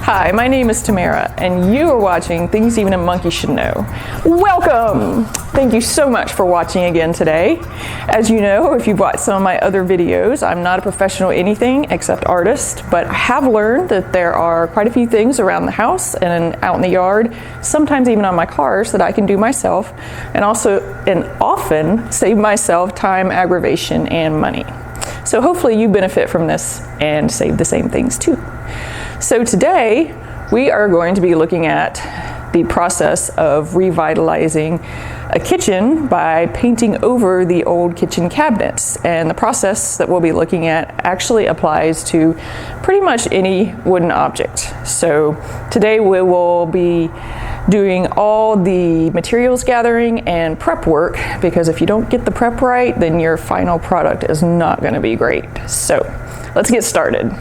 Hi, my name is Tamara, and you are watching Things Even a Monkey Should Know. Welcome! Thank you so much for watching again today. As you know, if you've watched some of my other videos, I'm not a professional anything except artist, but I have learned that there are quite a few things around the house and out in the yard, sometimes even on my cars, that I can do myself, and often save myself time, aggravation, and money. So hopefully you benefit from this and save the same things too. So today we are going to be looking at the process of revitalizing a kitchen by painting over the old kitchen cabinets. And the process that we'll be looking at actually applies to pretty much any wooden object. So today we will be doing all the materials gathering and prep work, because if you don't get the prep right, then your final product is not going to be great. So let's get started.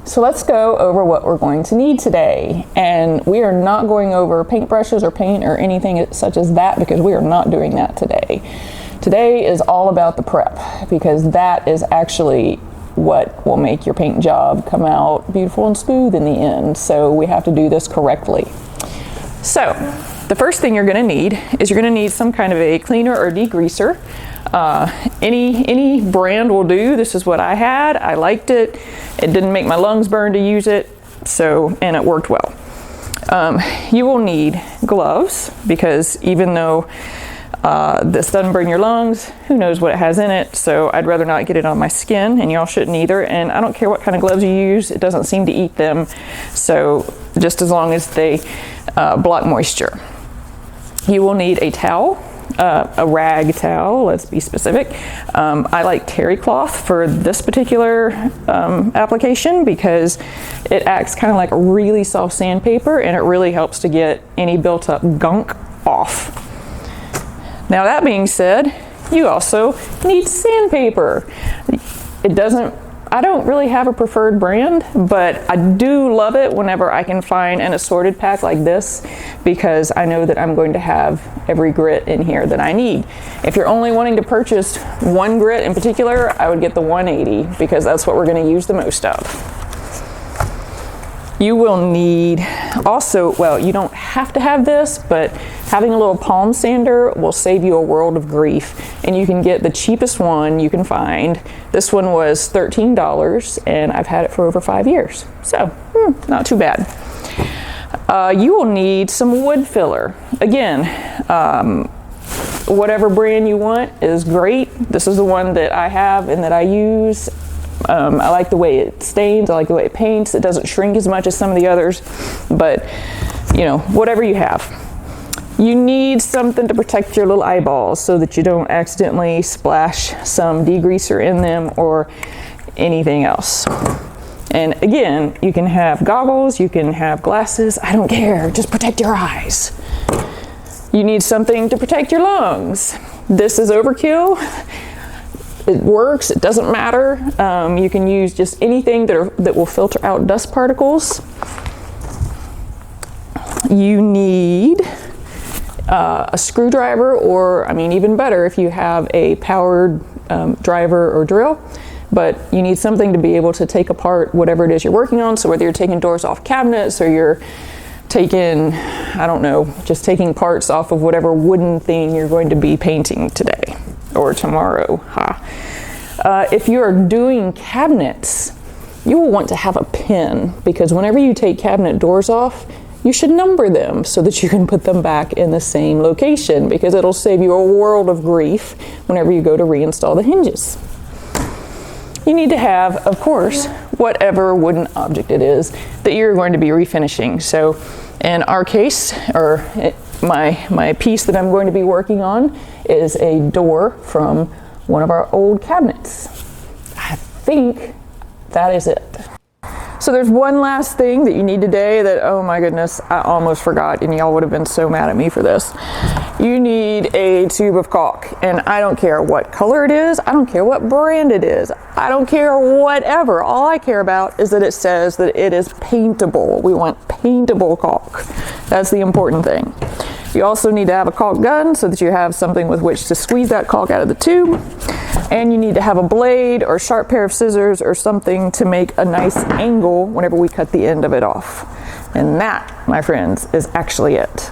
So let's go over what we're going to need today. And we are not going over paintbrushes or paint or anything such as that, because we are not doing that today. Today is all about the prep, because that is actually what will make your paint job come out beautiful and smooth in the end. So we have to do this correctly. So the first thing you're going to need is you're going to need some kind of a cleaner or degreaser. Any brand will do. This is what I had. I liked it. It didn't make my lungs burn to use it, and it worked well. You will need gloves, because even though this doesn't burn your lungs, who knows what it has in it, so I'd rather not get it on my skin, and y'all shouldn't either. And I don't care what kind of gloves you use, it doesn't seem to eat them, so just as long as they block moisture. You will need a towel. A rag towel, let's be specific. I like terry cloth for this particular application, because it acts kind of like a really soft sandpaper, and it really helps to get any built up gunk off. Now that being said, you also need sandpaper. I don't really have a preferred brand, but I do love it whenever I can find an assorted pack like this, because I know that I'm going to have every grit in here that I need. If you're only wanting to purchase one grit in particular, I would get the 180, because that's what we're going to use the most of. You will need also, well, you don't have to have this, but having a little palm sander will save you a world of grief, and you can get the cheapest one you can find. This one was $13, and I've had it for over 5 years, so not too bad. You will need some wood filler. Again, whatever brand you want is great. This is the one that I have and that I use. I like the way it stains, I like the way it paints. It doesn't shrink as much as some of the others, but whatever you have. You need something to protect your little eyeballs so that you don't accidentally splash some degreaser in them or anything else. And again, you can have goggles, you can have glasses, I don't care, just protect your eyes. You need something to protect your lungs. This is overkill. It works, it doesn't matter. You can use just anything that will filter out dust particles. You need a screwdriver, or even better if you have a powered driver or drill, but you need something to be able to take apart whatever it is you're working on. So whether you're taking doors off cabinets, or you're taking, just taking parts off of whatever wooden thing you're going to be painting today or tomorrow. If you are doing cabinets, you will want to have a pin, because whenever you take cabinet doors off, you should number them so that you can put them back in the same location, because it'll save you a world of grief whenever you go to reinstall the hinges. You need to have, of course, whatever wooden object it is that you're going to be refinishing. So in our case, or my piece that I'm going to be working on is a door from one of our old cabinets. I think that is it. So there's one last thing that you need today that, oh my goodness, I almost forgot, and y'all would have been so mad at me for this. You need a tube of caulk, and I don't care what color it is, I don't care what brand it is, I don't care whatever. All I care about is that it says that it is paintable. We want paintable caulk. That's the important thing. You also need to have a caulk gun so that you have something with which to squeeze that caulk out of the tube. And you need to have a blade or a sharp pair of scissors or something to make a nice angle whenever we cut the end of it off. And that, my friends, is actually it.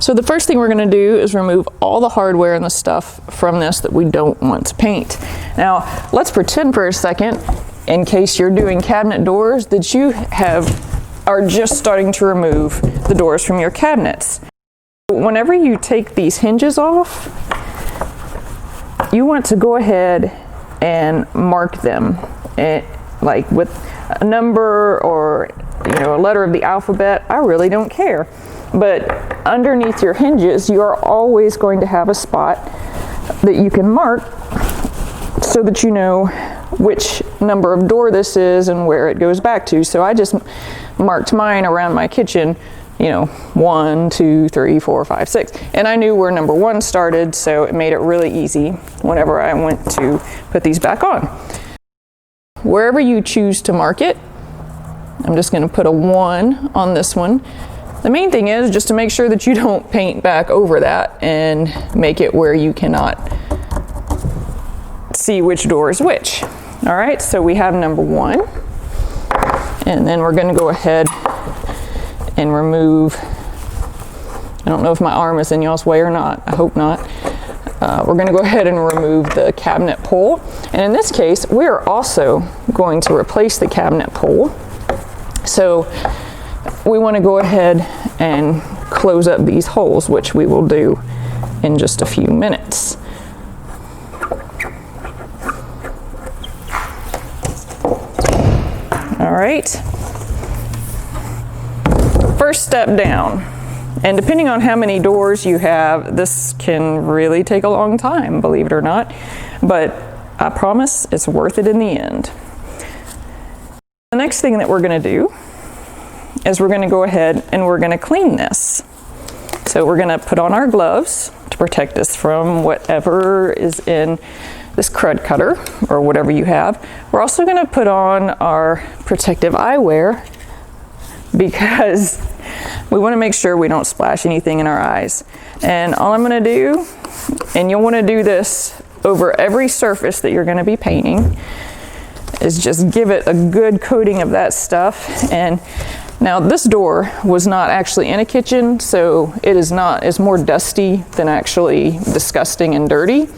So the first thing we're going to do is remove all the hardware and the stuff from this that we don't want to paint. Now, let's pretend for a second, in case you're doing cabinet doors, that you are just starting to remove the doors from your cabinets. Whenever you take these hinges off, you want to go ahead and mark them, like with a number or a letter of the alphabet. I really don't care. But underneath your hinges, you are always going to have a spot that you can mark so that you know which number of door this is and where it goes back to. So I just marked mine around my kitchen, 1, 2, 3, 4, 5, 6. And I knew where number 1 started, so it made it really easy whenever I went to put these back on. Wherever you choose to mark it, I'm just going to put a 1 on this one. The main thing is just to make sure that you don't paint back over that and make it where you cannot see which door is which. All right, so we have number 1. And then we're going to go ahead and remove, I don't know if my arm is in y'all's way or not, I hope not. We're going to go ahead and remove the cabinet pole. And in this case, we're also going to replace the cabinet pole. So we want to go ahead and close up these holes, which we will do in just a few minutes. All right. First step down. And depending on how many doors you have, this can really take a long time, believe it or not. But I promise it's worth it in the end. The next thing that we're going to do is we're going to go ahead and we're going to clean this. So we're going to put on our gloves to protect us from whatever is in this crud cutter or whatever you have. We're also going to put on our protective eyewear because we want to make sure we don't splash anything in our eyes. And all I'm going to do, and you'll want to do this over every surface that you're going to be painting, is just give it a good coating of that stuff. And now this door was not actually in a kitchen, so it's more dusty than actually disgusting and dirty.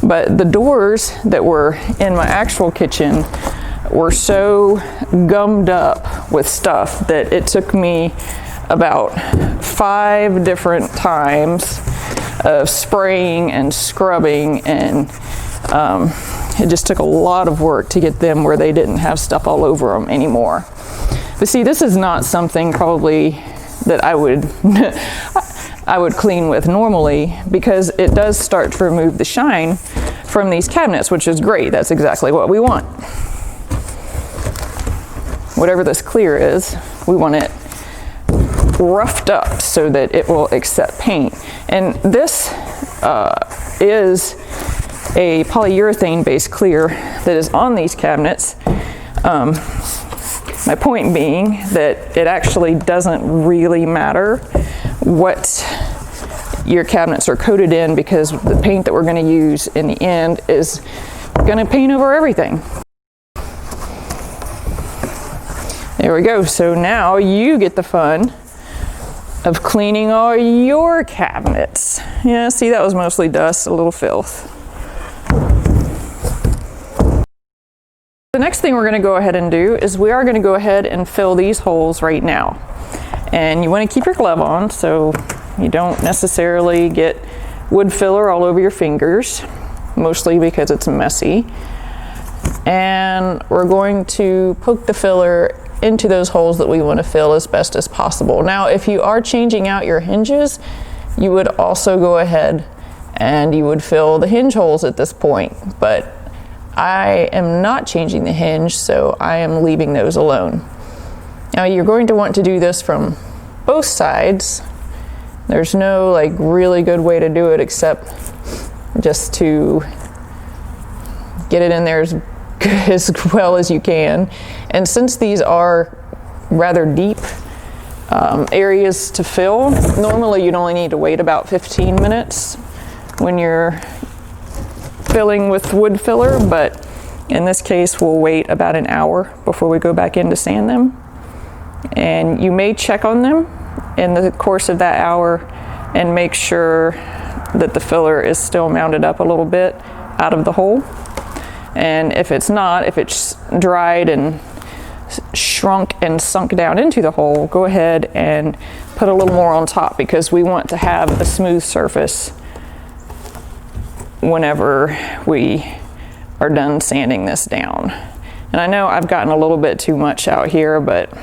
But the doors that were in my actual kitchen were so gummed up with stuff that it took me about 5 different times of spraying and scrubbing, and it just took a lot of work to get them where they didn't have stuff all over them anymore. But see, this is not something probably that I would clean with normally, because it does start to remove the shine from these cabinets, which is great. That's exactly what we want. Whatever this clear is, we want it roughed up so that it will accept paint. And this is a polyurethane based clear that is on these cabinets. My point being that it actually doesn't really matter what your cabinets are coated in, because the paint that we're going to use in the end is going to paint over everything. There we go. So now you get the fun of cleaning all your cabinets. Yeah, see, that was mostly dust, a little filth. The next thing we're going to go ahead and do is we are going to go ahead and fill these holes right now. And you want to keep your glove on so you don't necessarily get wood filler all over your fingers, mostly because it's messy. And we're going to poke the filler into those holes that we want to fill as best as possible. Now, if you are changing out your hinges, you would also go ahead and you would fill the hinge holes at this point, but I am not changing the hinge, so I am leaving those alone. Now, you're going to want to do this from both sides. There's no really good way to do it except just to get it in there as well as you can. And since these are rather deep, areas to fill. Normally you'd only need to wait about 15 minutes when you're filling with wood filler, but in this case we'll wait about an hour before we go back in to sand them. And you may check on them in the course of that hour and make sure that the filler is still mounted up a little bit out of the hole. And if it's not, if it's dried and shrunk and sunk down into the hole, go ahead and put a little more on top, because we want to have a smooth surface whenever we are done sanding this down. And I know I've gotten a little bit too much out here, but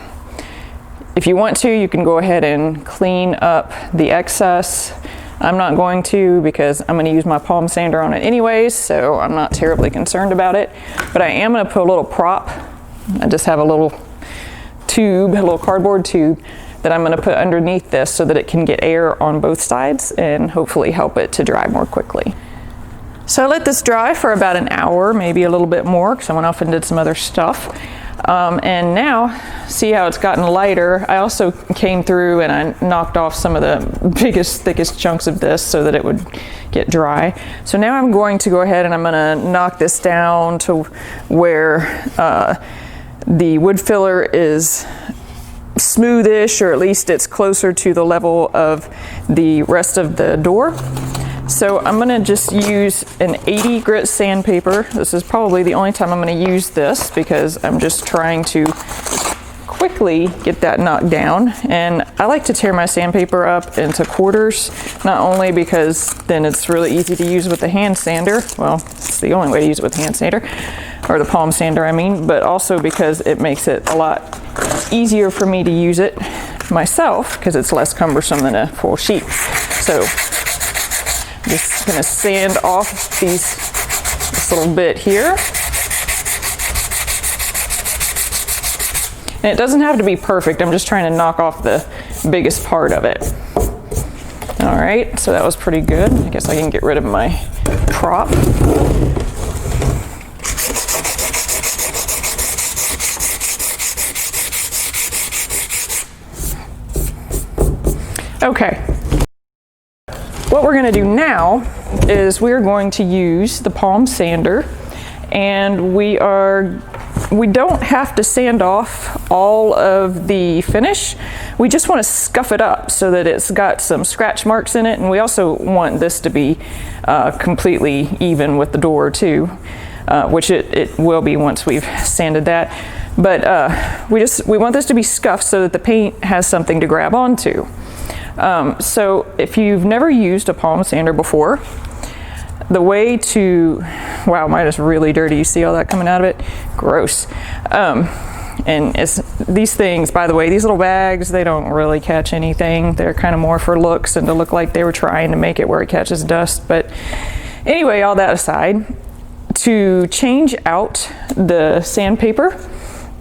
if you want to, you can go ahead and clean up the excess. I'm not going to, because I'm going to use my palm sander on it anyways, so I'm not terribly concerned about it. But I am going to put a little prop. I just have a little tube, a little cardboard tube that I'm going to put underneath this so that it can get air on both sides and hopefully help it to dry more quickly. So I let this dry for about an hour, maybe a little bit more, because I went off and did some other stuff. And now, see how it's gotten lighter. I also came through and I knocked off some of the biggest, thickest chunks of this so that it would get dry. So now I'm going to go ahead and I'm going to knock this down to where the wood filler is smoothish, or at least it's closer to the level of the rest of the door. So I'm going to just use an 80 grit sandpaper. This is probably the only time I'm going to use this, because I'm just trying to quickly get that knocked down. And I like to tear my sandpaper up into quarters, not only because then it's really easy to use with the hand sander. Well, it's the only way to use it with the hand sander, or the palm sander I mean, but also because it makes it a lot easier for me to use it myself, because it's less cumbersome than a full sheet. So just going to sand off this little bit here. And it doesn't have to be perfect. I'm just trying to knock off the biggest part of it. All right, so that was pretty good. I guess I can get rid of my prop. Okay. What we're going to do now is we're going to use the palm sander, and we don't have to sand off all of the finish. We just want to scuff it up so that it's got some scratch marks in it, and we also want this to be completely even with the door too, which it will be once we've sanded that. But we want this to be scuffed so that the paint has something to grab onto. So if you've never used a palm sander before, the way to, wow, mine is really dirty. You see all that coming out of it? Gross. And these things, by the way, these little bags, they don't really catch anything. They're kind of more for looks and to look like they were trying to make it where it catches dust. But anyway, all that aside, to change out the sandpaper,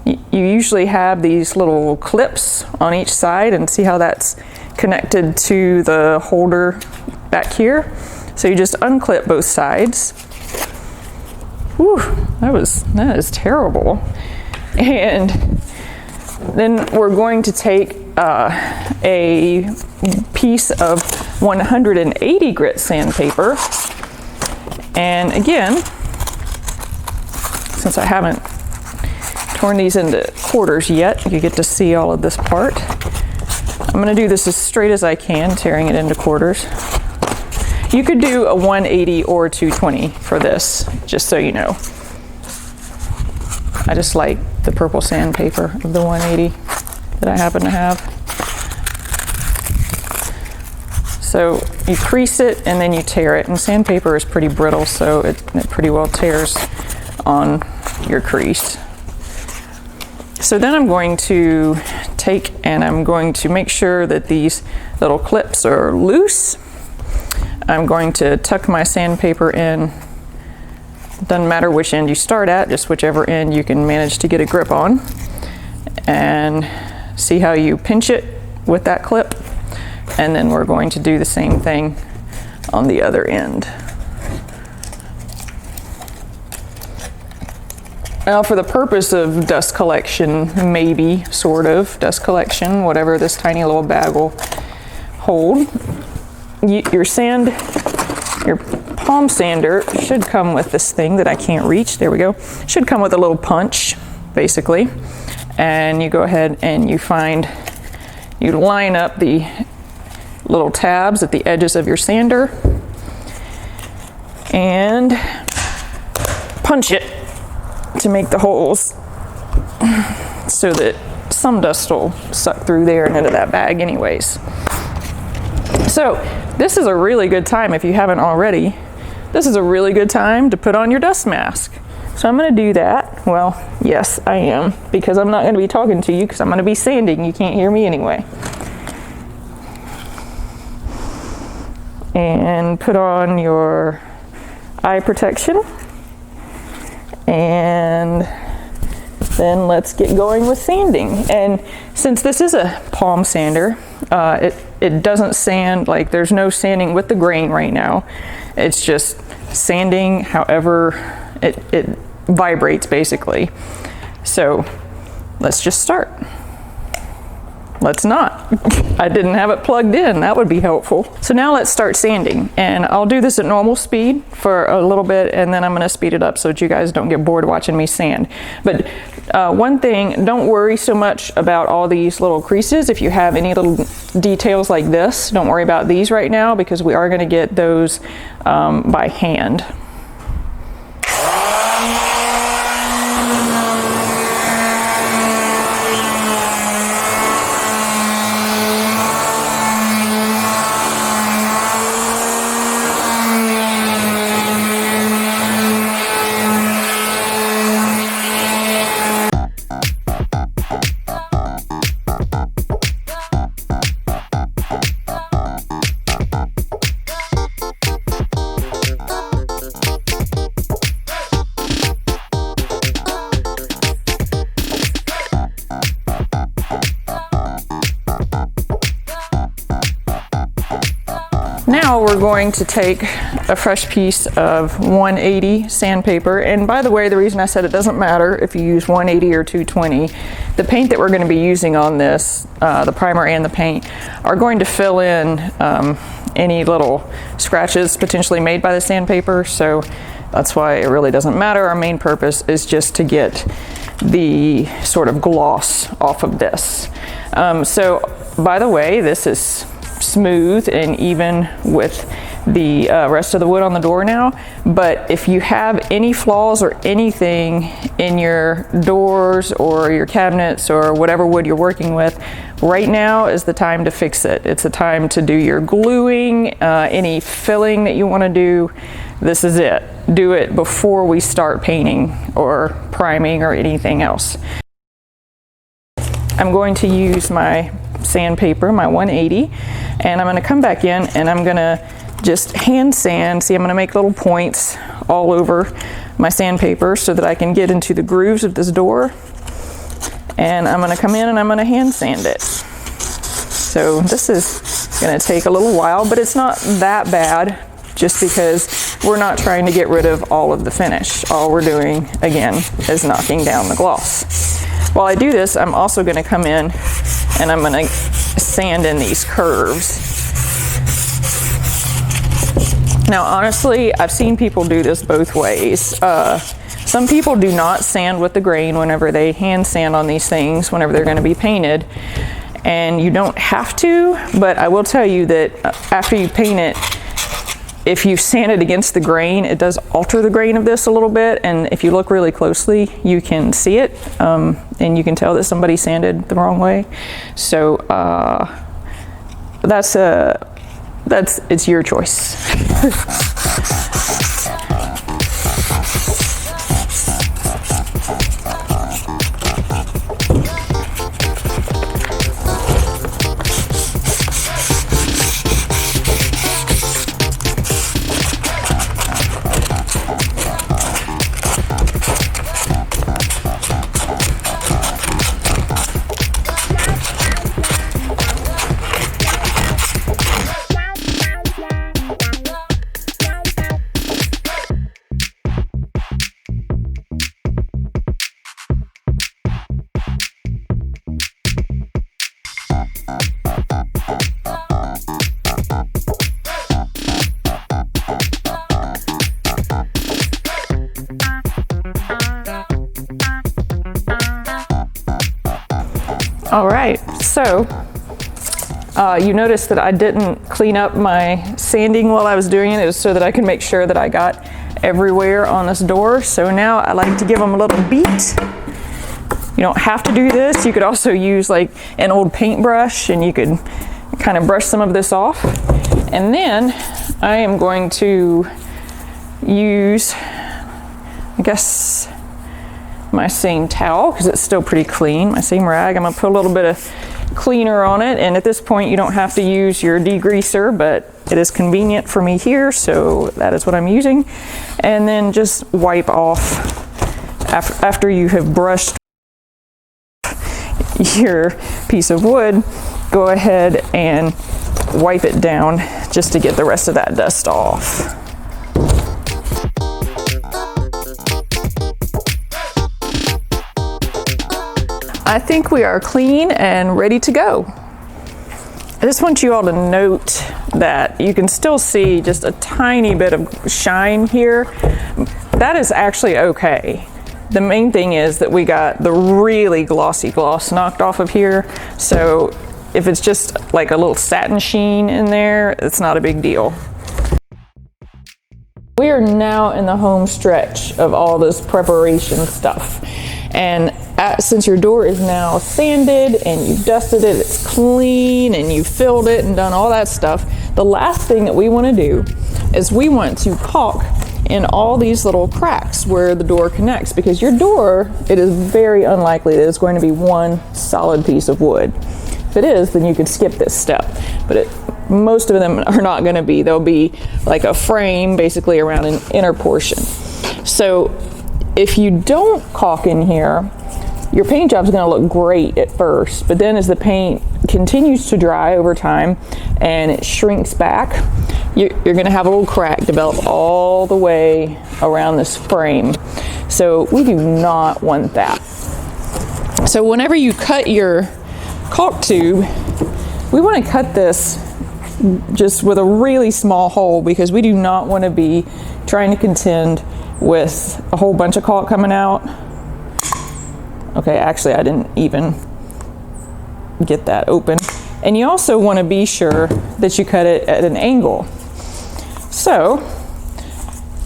you usually have these little clips on each side, and see how that's connected to the holder back here. So you just unclip both sides. Whew, that is terrible. And then we're going to take a piece of 180 grit sandpaper, and again, since I haven't torn these into quarters yet, you get to see all of this part. I'm going to do this as straight as I can, tearing it into quarters. You could do a 180 or 220 for this, just so you know. I just like the purple sandpaper of the 180 that I happen to have. So you crease it and then you tear it, and sandpaper is pretty brittle, so it pretty well tears on your crease. So then I'm going to take and I'm going to make sure that these little clips are loose. I'm going to tuck my sandpaper in. Doesn't matter which end you start at, just whichever end you can manage to get a grip on. And see how you pinch it with that clip. And then we're going to do the same thing on the other end. Now for the purpose of dust collection, maybe, sort of, dust collection, whatever this tiny little bag will hold, your palm sander should come with this thing that I can't reach, there we go, should come with a little punch, basically, and you go ahead and you line up the little tabs at the edges of your sander, and punch it to make the holes so that some dust will suck through there and into that bag anyways. So this is a really good time, if you haven't already, this is a really good time to put on your dust mask. So I'm going to do that. Well, yes, I am, because I'm not going to be talking to you because I'm going to be sanding. You can't hear me anyway. And put on your eye protection. And then let's get going with sanding. And since this is a palm sander, it doesn't sand, like there's no sanding with the grain right now. It's just sanding however it vibrates, basically. So let's just start. Let's not. I didn't have it plugged in. That would be helpful. So now let's start sanding. And I'll do this at normal speed for a little bit, and then I'm going to speed it up so that you guys don't get bored watching me sand. But one thing, don't worry so much about all these little creases. If you have any little details like this, don't worry about these right now, because we are going to get those by hand. Now we're going to take a fresh piece of 180 sandpaper, and by the way, the reason I said it doesn't matter if you use 180 or 220, the paint that we're going to be using on this, the primer and the paint, are going to fill in any little scratches potentially made by the sandpaper, so that's why it really doesn't matter. Our main purpose is just to get the sort of gloss off of this. So by the way, this is smooth and even with the rest of the wood on the door now, but if you have any flaws or anything in your doors or your cabinets or whatever wood you're working with, right now is the time to fix it. It's the time to do your gluing, any filling that you want to do. This is it. Do it before we start painting or priming or anything else. I'm going to use my sandpaper, my 180, and I'm going to come back in and I'm going to just hand sand. See, I'm going to make little points all over my sandpaper so that I can get into the grooves of this door, and I'm going to come in and I'm going to hand sand it. So this is going to take a little while, but it's not that bad, just because we're not trying to get rid of all of the finish. All we're doing, again, is knocking down the gloss. While I do this, I'm also going to come in and I'm going to sand in these curves. Now honestly, I've seen people do this both ways. Some people do not sand with the grain whenever they hand sand on these things, whenever they're going to be painted. And you don't have to, but I will tell you that after you paint it, if you sand it against the grain, it does alter the grain of this a little bit, and if you look really closely, you can see it, and you can tell that somebody sanded the wrong way. So it's your choice. All right, so you noticed that I didn't clean up my sanding while I was doing it. It was so that I could make sure that I got everywhere on this door. So now I like to give them a little beat. You don't have to do this. You could also use like an old paintbrush and you could kind of brush some of this off. And then I am going to use, I guess, my same towel because it's still pretty clean, my same rag. I'm gonna put a little bit of cleaner on it, and at this point you don't have to use your degreaser, but it is convenient for me here, so that is what I'm using. And then just wipe off after you have brushed your piece of wood. Go ahead and wipe it down just to get the rest of that dust off. I think we are clean and ready to go. I just want you all to note that you can still see just a tiny bit of shine here. That is actually okay. The main thing is that we got the really glossy gloss knocked off of here. So if it's just like a little satin sheen in there, it's not a big deal. We are now in the home stretch of all this preparation stuff. And since your door is now sanded and you've dusted it, it's clean, and you've filled it and done all that stuff, the last thing that we want to do is we want to caulk in all these little cracks where the door connects, because your door, it is very unlikely that it's going to be one solid piece of wood. If it is, then you could skip this step, but most of them are not going to be. They'll be like a frame basically around an inner portion. So if you don't caulk in here, your paint job is going to look great at first, but then as the paint continues to dry over time and it shrinks back, you're going to have a little crack develop all the way around this frame. So we do not want that. So whenever you cut your caulk tube, we want to cut this just with a really small hole, because we do not want to be trying to contend with a whole bunch of caulk coming out. Okay, actually I didn't even get that open. And you also want to be sure that you cut it at an angle. So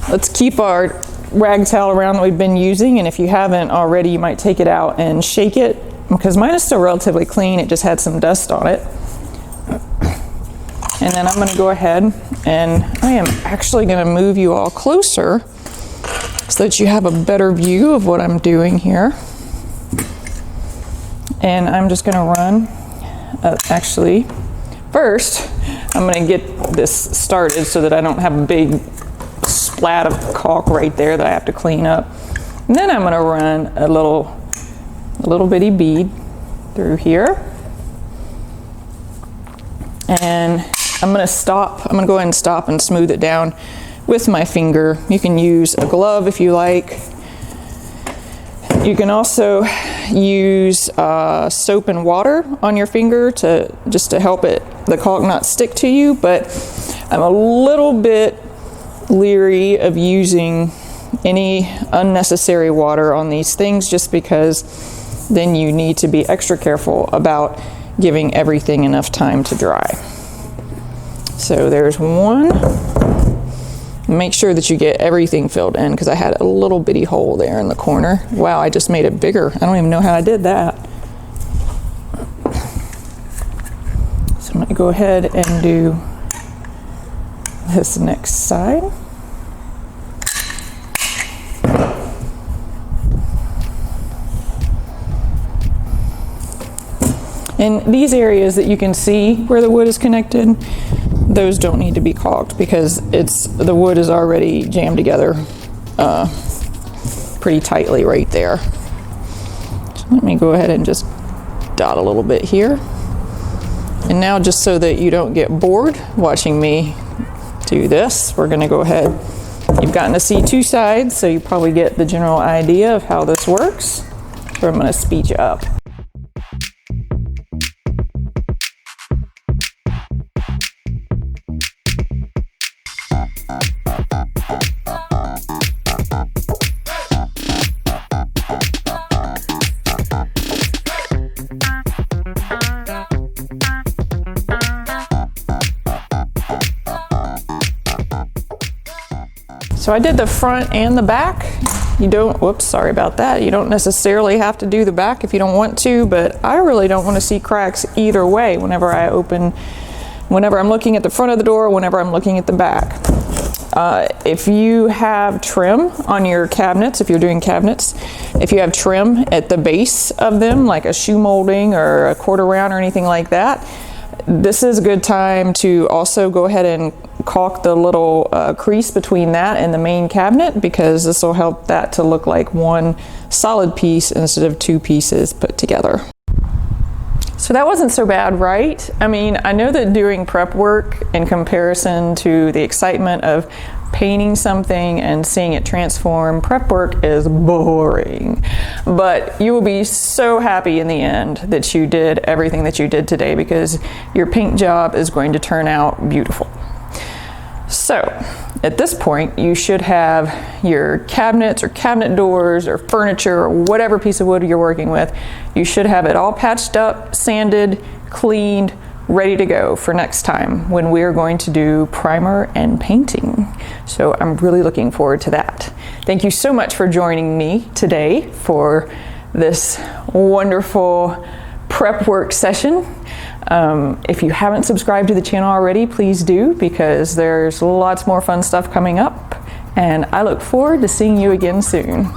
let's keep our rag towel around that we've been using, and if you haven't already, you might take it out and shake it, because mine is still relatively clean, it just had some dust on it. And then I'm going to go ahead and I am actually going to move you all closer so that you have a better view of what I'm doing here. And I'm just going to run, actually, first I'm going to get this started so that I don't have a big splat of caulk right there that I have to clean up. And then I'm going to run a little bitty bead through here. And I'm going to go ahead and stop and smooth it down with my finger. You can use a glove if you like. You can also use soap and water on your finger just to help the caulk not stick to you, but I'm a little bit leery of using any unnecessary water on these things, just because then you need to be extra careful about giving everything enough time to dry. So there's one. Make sure that you get everything filled in, because I had a little bitty hole there in the corner. Wow, I just made it bigger. I don't even know how I did that. So I'm going to go ahead and do this next side. And these areas that you can see where the wood is connected, those don't need to be caulked, because the wood is already jammed together pretty tightly right there. So let me go ahead and just dot a little bit here. And now, just so that you don't get bored watching me do this, we're going to go ahead. You've gotten to see two sides, so you probably get the general idea of how this works. So I'm going to speed you up. So I did the front and the back. You don't, whoops, sorry about that. You don't necessarily have to do the back if you don't want to, but I really don't want to see cracks either way whenever I'm looking at the front of the door, whenever I'm looking at the back. If you have trim on your cabinets, if you're doing cabinets, if you have trim at the base of them, like a shoe molding or a quarter round or anything like that, this is a good time to also go ahead and caulk the little crease between that and the main cabinet, because this will help that to look like one solid piece instead of two pieces put together. So that wasn't so bad, right? I mean, I know that doing prep work in comparison to the excitement of painting something and seeing it transform, prep work is boring. But you will be so happy in the end that you did everything that you did today, because your paint job is going to turn out beautiful. So at this point, you should have your cabinets or cabinet doors or furniture or whatever piece of wood you're working with. You should have it all patched up, sanded, cleaned, ready to go for next time when we're going to do primer and painting. So I'm really looking forward to that. Thank you so much for joining me today for this wonderful prep work session. If you haven't subscribed to the channel already, please do, because there's lots more fun stuff coming up, and I look forward to seeing you again soon.